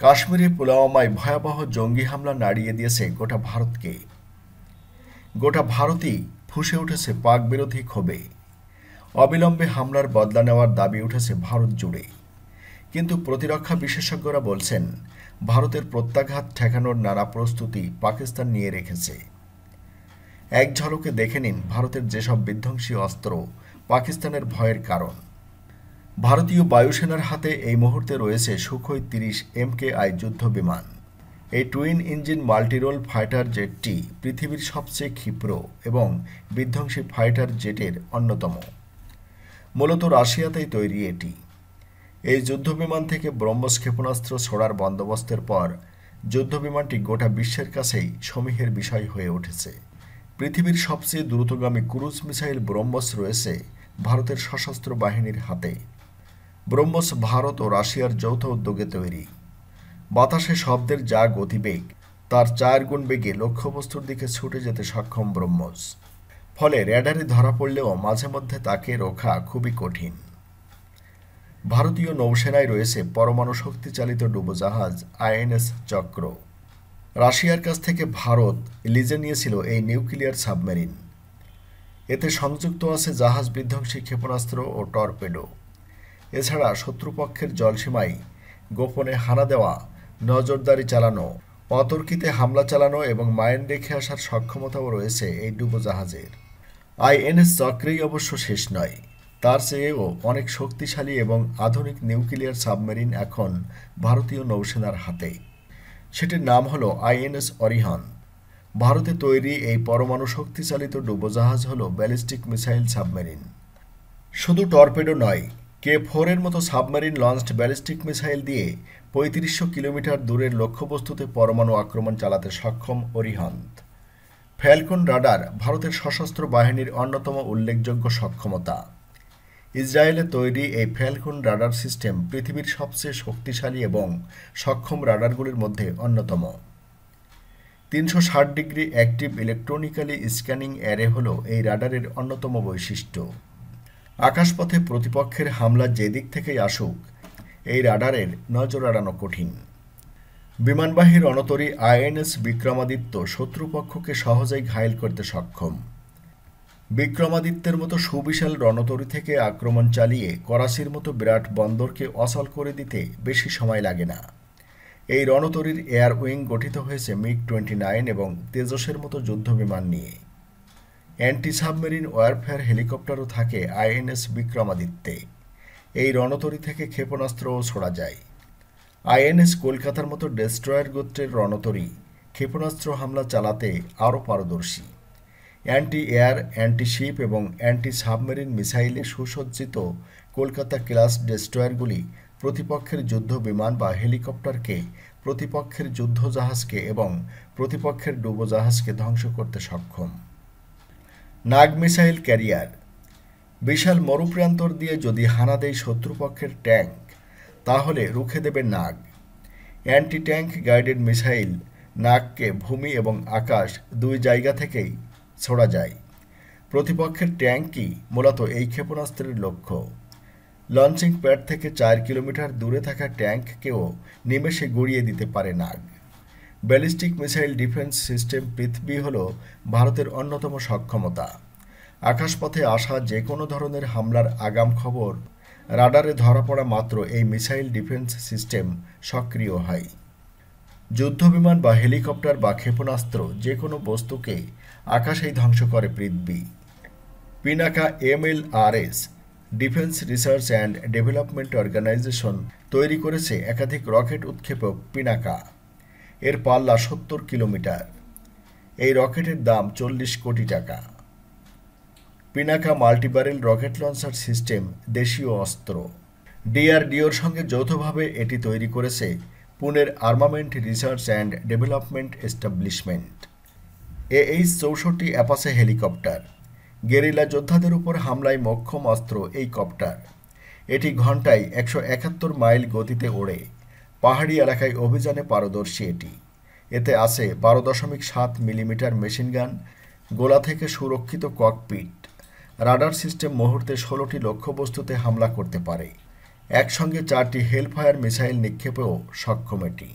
কাশ্মীরে পুলওয়ামায় ভয়াবহ জঙ্গি হামলা নাড়িয়ে দিয়েছে গোটা ভারতকে। গোটা ভারতই ফুঁসে উঠেছে পাক বিরোধী ক্ষোভে। অবিলম্বে হামলার বদলা নেওয়ার দাবি উঠেছে ভারত জুড়ে। কিন্তু প্রতিরক্ষা বিশেষজ্ঞরা বলছেন, ভারতের প্রত্যাঘাত ঠেকানোর নানা প্রস্তুতি পাকিস্তান নিয়ে রেখেছে। এক ঝলকে দেখে নিন ভারতের যেসব বিধ্বংসী অস্ত্র পাকিস্তানের ভয়ের কারণ। ভারতীয় বায়ুসেনার হাতে এই মুহূর্তে রয়েছে সুখোই ৩০ MKI যুদ্ধ বিমান। এই টুইন ইঞ্জিন মাল্টিরোল ফাইটার জেটটি পৃথিবীর সবচেয়ে ক্ষিপ্র এবং বিধ্বংসী ফাইটার জেটের অন্যতম। মূলত রাশিয়াতেই তৈরি এটি। এই যুদ্ধবিমান থেকে ব্রহ্মস ক্ষেপণাস্ত্র ছোড়ার বন্দোবস্তের পর যুদ্ধবিমানটি গোটা বিশ্বের কাছেই সমীহের বিষয় হয়ে উঠেছে। পৃথিবীর সবচেয়ে দ্রুতগামী ক্রুজ মিসাইল ব্রহ্মস রয়েছে ভারতের সশস্ত্র বাহিনীর হাতে। ব্রহ্মস ভারত ও রাশিয়ার যৌথ উদ্যোগে তৈরি। বাতাসে শব্দের যা গতিবেগ, তার 4 গুণ বেগে লক্ষ্যবস্তুর দিকে ছুটে যেতে সক্ষম ব্রহ্মস। ফলে র্যাডারে ধরা পড়লেও মাঝে মধ্যে তাকে রোখা খুবই কঠিন। ভারতীয় নৌসেনায় রয়েছে পরমাণু শক্তিচালিত ডুবোজাহাজ INS চক্র। রাশিয়ার কাছ থেকে ভারত লিজে নিয়েছিল এই নিউক্লিয়ার সাবমেরিন। এতে সংযুক্ত আছে জাহাজ বিধ্বংসী ক্ষেপণাস্ত্র ও টর্পেডো। এছাড়া শত্রুপক্ষের জলসীমায় গোপনে হানা দেওয়া, নজরদারি চালানো, অতর্কিতে হামলা চালানো এবং মাইন রেখে আসার সক্ষমতাও রয়েছে এই ডুবোজাহাজের। INS চক্রেই অবশ্য শেষ নয়, তার চেয়েও অনেক শক্তিশালী এবং আধুনিক নিউক্লিয়ার সাবমেরিন এখন ভারতীয় নৌসেনার হাতে। সেটির নাম হল INS অরিহন্ত। ভারতে তৈরি এই পরমাণু শক্তিচালিত ডুবোজাহাজ হল ব্যালিস্টিক মিসাইল সাবমেরিন। শুধু টর্পেডো নয়, K4-এর মতো সাবমেরিন লঞ্চড ব্যালিস্টিক মিসাইল দিয়ে ৩৫০০ কিলোমিটার দূরের লক্ষ্যবস্তুতে পরমাণু আক্রমণ চালাতে সক্ষম অরিহন্ত। ফ্যালকন রাডার ভারতের সশস্ত্র বাহিনীর অন্যতম উল্লেখযোগ্য সক্ষমতা। ইসরায়েলে তৈরি এই ফ্যালকন রাডার সিস্টেম পৃথিবীর সবচেয়ে শক্তিশালী এবং সক্ষম রাডারগুলির মধ্যে অন্যতম। ৩৬০ degree active electronically scanning array হল এই রাডারের অন্যতম বৈশিষ্ট্য। আকাশপথে প্রতিপক্ষের হামলা যেদিক থেকেই আসুক, এই রাডারের নজর এড়ানো কঠিন। বিমানবাহী রণতরী INS বিক্রমাদিত্য শত্রুপক্ষকে সহজেই ঘায়েল করতে সক্ষম। বিক্রমাদিত্যের মতো সুবিশাল রণতরী থেকে আক্রমণ চালিয়ে করাচির মতো বিরাট বন্দরকে অচল করে দিতে বেশি সময় লাগে না। এই রণতরীর এয়ার উইং গঠিত হয়েছে MiG-29 এবং তেজসের মতো যুদ্ধবিমান নিয়ে। অ্যান্টি সাবমেরিন ওয়ারফেয়ার হেলিকপ্টারও থাকে INS বিক্রমাদিত্যে। এই রণতরী থেকে ক্ষেপণাস্ত্রও ছোড়া যায়। INS কলকাতার মতো ডেস্ট্রয়ার গোত্রের রণতরী ক্ষেপণাস্ত্র হামলা চালাতে আরও পারদর্শী। অ্যান্টি এয়ার, অ্যান্টি শিপ এবং অ্যান্টি সাবমেরিন মিসাইলে সুসজ্জিত কলকাতা ক্লাস ডেস্ট্রয়ারগুলি প্রতিপক্ষের যুদ্ধ বিমান বা হেলিকপ্টারকে, প্রতিপক্ষের যুদ্ধজাহাজকে এবং প্রতিপক্ষের ডুবোজাহাজকে ধ্বংস করতে সক্ষম। নাগ মিসাইল ক্যারিয়ার বিশাল মরুপ্রান্তর দিয়ে যদি হানা দেয় শত্রুপক্ষের ট্যাঙ্ক, তাহলে রুখে দেবে নাগ। অ্যান্টি ট্যাঙ্ক গাইডেড মিসাইল নাগকে ভূমি এবং আকাশ দুই জায়গা থেকেই ছোড়া যায়। প্রতিপক্ষের ট্যাঙ্কই মূলত এই ক্ষেপণাস্ত্রের লক্ষ্য। লঞ্চিং প্যাড থেকে 4 কিলোমিটার দূরে থাকা ট্যাঙ্ককেও নিমেষে গুঁড়িয়ে দিতে পারে নাগ। ব্যালিস্টিক মিসাইল ডিফেন্স সিস্টেম পৃথিবী হল ভারতের অন্যতম সক্ষমতা। আকাশপথে আসা যে কোনো ধরনের হামলার আগাম খবর রাডারে ধরা পড়া মাত্র এই মিসাইল ডিফেন্স সিস্টেম সক্রিয় হয়। যুদ্ধবিমান বা হেলিকপ্টার বা ক্ষেপণাস্ত্র যে কোনো বস্তুকে আকাশেই ধ্বংস করে পৃথিবী। Pinaka MLRS defence research and development organisation তৈরি করেছে একাধিক রকেট উৎক্ষেপক পিনাকা। এর পাল্লা 70 কিলোমিটার। এই রকেটের দাম 40 কোটি টাকা। Pinaka multibarrel rocket launcher system দেশীয় অস্ত্র। DRDOর সঙ্গে যৌথভাবে এটি তৈরি করেছে পুনের armament research and development establishment. AH-64 Apache helicopter guerrilla যোদ্ধাদের উপর হামলায় মোক্ষম অস্ত্র এই কপ্টার। এটি ঘন্টায় 171 মাইল গতিতে ওড়ে। পাহাড়ি এলাকায় অভিযানে পারদর্শী এটি। এতে আছে 12.7 মিলিমিটার মেশিনগান, গোলা থেকে সুরক্ষিত ককপিট। রাডার সিস্টেম মুহূর্তে 16টি লক্ষ্যবস্তুতে হামলা করতে পারে। একসঙ্গে 4টি হেলফায়ার মিসাইল নিক্ষেপেও সক্ষম এটি।